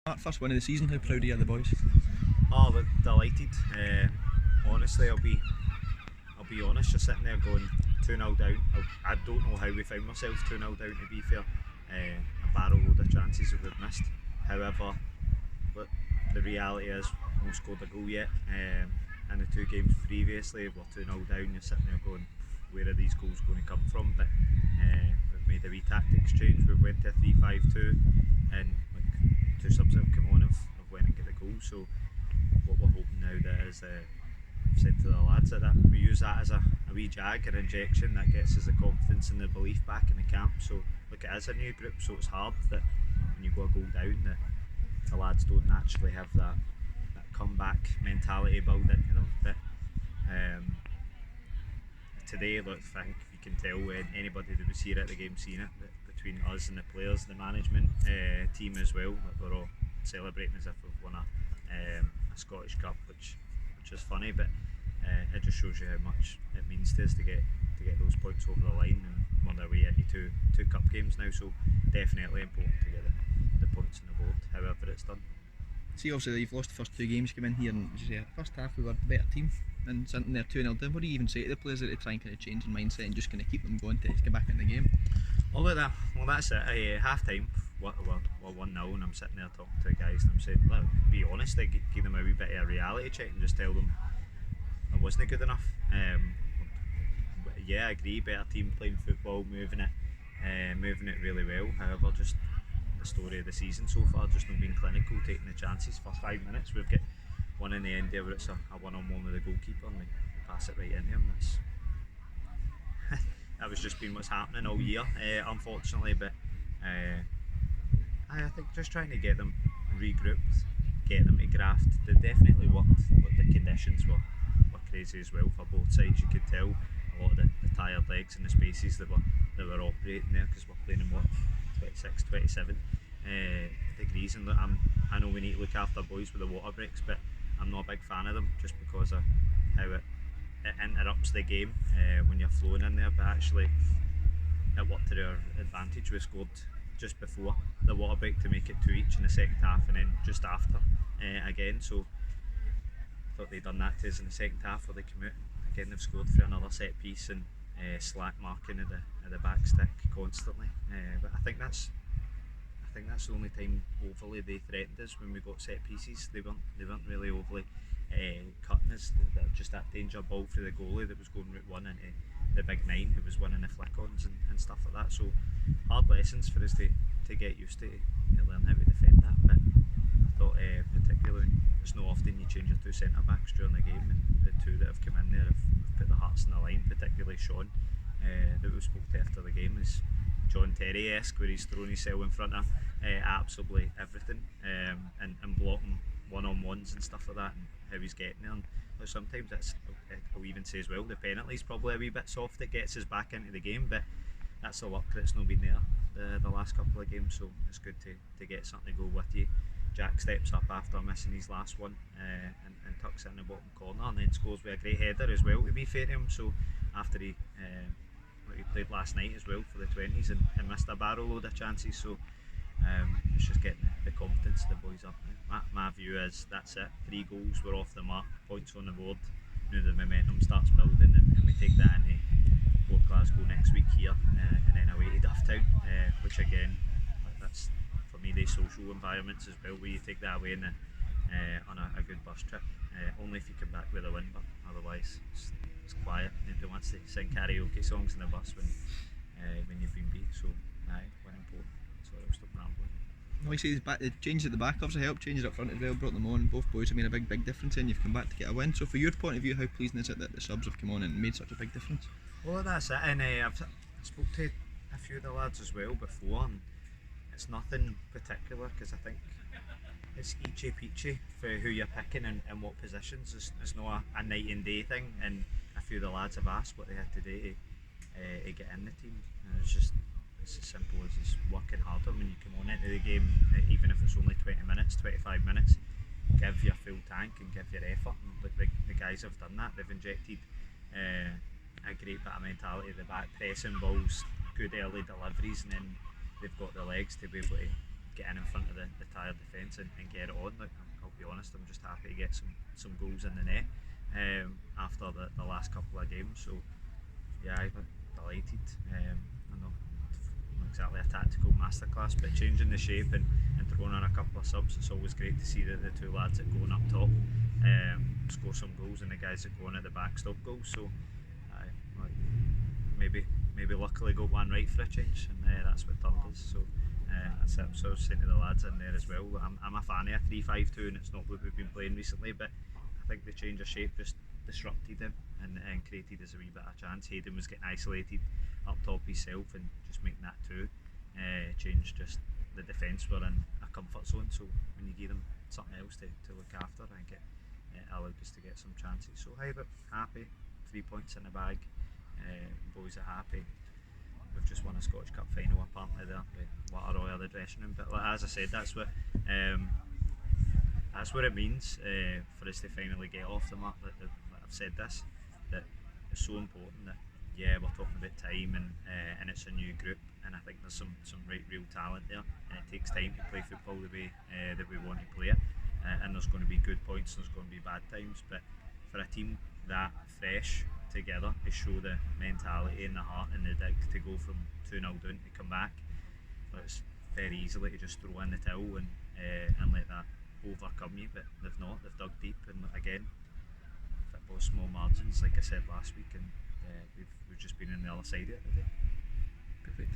That first win of the season, how proud are you of the boys? Oh, look, delighted. Honestly, I'll be honest. You're sitting there going 2-0 down. I don't know how we found ourselves 2-0 down. To be fair, a barrel load of chances that we've missed. However, look, the reality is we haven't scored a goal yet. And the 2 games previously, we're 2-0 down. You're sitting there going, where are these goals going to come from? But we've made a wee tactics change. We went to a 3-5-2, and like, 2 subs have come on, have went and get the goal. So what we're hoping now that is, I've said to the lads that we use that as a wee jag, an injection that gets us the confidence and the belief back in the camp. So look, it is a new group, so it's hard that when you go a goal down, that the lads don't naturally have that comeback mentality built into them. But today, look, I think you can tell when anybody that was here at the game seen it, that between us and the players, the management team as well, that we're all celebrating as if we've won a Scottish Cup, which is funny, but it just shows you how much it means to us to get those points over the line, and we're on our way into two cup games now, so definitely important to get the points on the board, however it's done. See, obviously you've lost the first 2 games, come in here, and as you say, first half we were the better team, and sitting there 2-0 down. What do you even say to the players that to try and kind of change in mindset and just kind of keep them going to get back in the game? Well, that's it. Half time, we're 1-0, and I'm sitting there talking to the guys, and I'm saying, look, be honest, I give them a wee bit of a reality check and just tell them I wasn't good enough. Yeah, I agree, better team playing football, moving it really well. However, just the story of the season so far, just not being clinical, taking the chances. For 5 minutes, we've got one in the end there where it's a one-on-one with the goalkeeper, and we pass it right into him. That was just been what's happening all year, unfortunately. But I think just trying to get them regrouped, get them to graft. They definitely worked, but the conditions were crazy as well for both sides. You could tell a lot of the tired legs and the spaces that were operating there, because we're playing in 26, 27 degrees, and look, I know we need to look after boys with the water breaks, but I'm not a big fan of them just because of how it interrupts the game when you're flowing in there. But actually it worked to our advantage. We scored just before the water break to make it 2 each in the second half, and then just after again. So I thought they'd done that to us in the second half, where they come out again. They've scored for another set piece, and slack marking at the back stick constantly. But I think that's the only time overly they threatened us, when we got set pieces. They weren't really overly cutting us. Just that danger ball for the goalie that was going route one into the big 9, who was winning the flick-ons and stuff like that. So hard lessons for us to get used to learn how to defend that. But I thought particularly, it's not often you change your 2 centre backs during the game, and the 2 that have come in there have put the hearts in the line, particularly Sean, that we spoke to after the game, is John Terry-esque, where he's throwing himself in front of absolutely everything, and blocking one-on-ones and stuff like that, and how he's getting there. And sometimes I'll even say as well, the penalty's probably a wee bit soft. It gets us back into the game, but that's the luck that's not been there the last couple of games, so it's good to get something to go with you. Jack steps up after missing his last one, and tucks it in the bottom corner, and then scores with a great header as well, to be fair to him. So after he played last night as well for the 20s, and missed a barrel load of chances. So it's just getting the confidence of the boys up. My view is that's it. 3 goals, we're off the mark, points on the board. You know, the momentum starts building, and we take that into Port Glasgow next week here, and then away to Dufftown, which again, that's for me the social environments as well, where you take that away on a good bus trip. Only if you come back with a win, but otherwise it's quiet. Nobody wants to sing karaoke songs in the bus when you've been beat. So win important. So I'll stop rambling. Like I say, the changes at the back obviously helped, changes up front as well, brought them on. Both boys have made a big difference, and you've come back to get a win. So, from your point of view, how pleasing is it that the subs have come on and made such a big difference? Well, that's it, and I've spoke to a few of the lads as well before, and it's nothing particular, because I think it's eachy peachy for who you're picking and what positions. It's not a night and day thing, and a few of the lads have asked what they had to do to get in the team, and it's as simple as just working harder when you come on into the game, even if it's only 20 minutes, 25 minutes. Give your full tank and give your effort, and the guys have done that. They've injected a great bit of mentality at the back, pressing balls, good early deliveries, and then they've got the legs to be able to get in front of the tired defence and get it on. Like, I'll be honest, I'm just happy to get some goals in the net after the last couple of games. So yeah, I'm delighted. I know not exactly a tactical masterclass, but changing the shape and throwing on a couple of subs, it's always great to see the two lads that going up top score some goals, and the guys that go on at the back stop goals. So well, maybe luckily got one right for a change, and that's what turned us. So that's it. So I was saying to the lads in there as well, I'm a fan of a 3-5-2, and it's not what we've been playing recently, but I think the change of shape just disrupted him and created us a wee bit of a chance. Hayden was getting isolated up top himself, and just making that two change, just the defence were in a comfort zone. So when you give them something else to look after, I think it allowed us to get some chances. So but happy, 3 points in the bag. Boys are happy. We've just won a Scottish Cup final apparently there with Waterroy or the dressing room. But as I said, that's what it means for us to finally get off the map. That I've said this, that it's so important that we're talking about time and it's a new group, and I think there's some real talent there, and it takes time to play football the way that we want to play it, and there's going to be good points and there's going to be bad times, but for a team that fresh together to show the mentality and the heart and the dig to go from 2-0 down to come back, it's very easily to just throw in the towel and let that overcome you, but they've not. They've dug deep, and again, football small margins, like I said last week, and we've just been on the other side of it today. Perfect.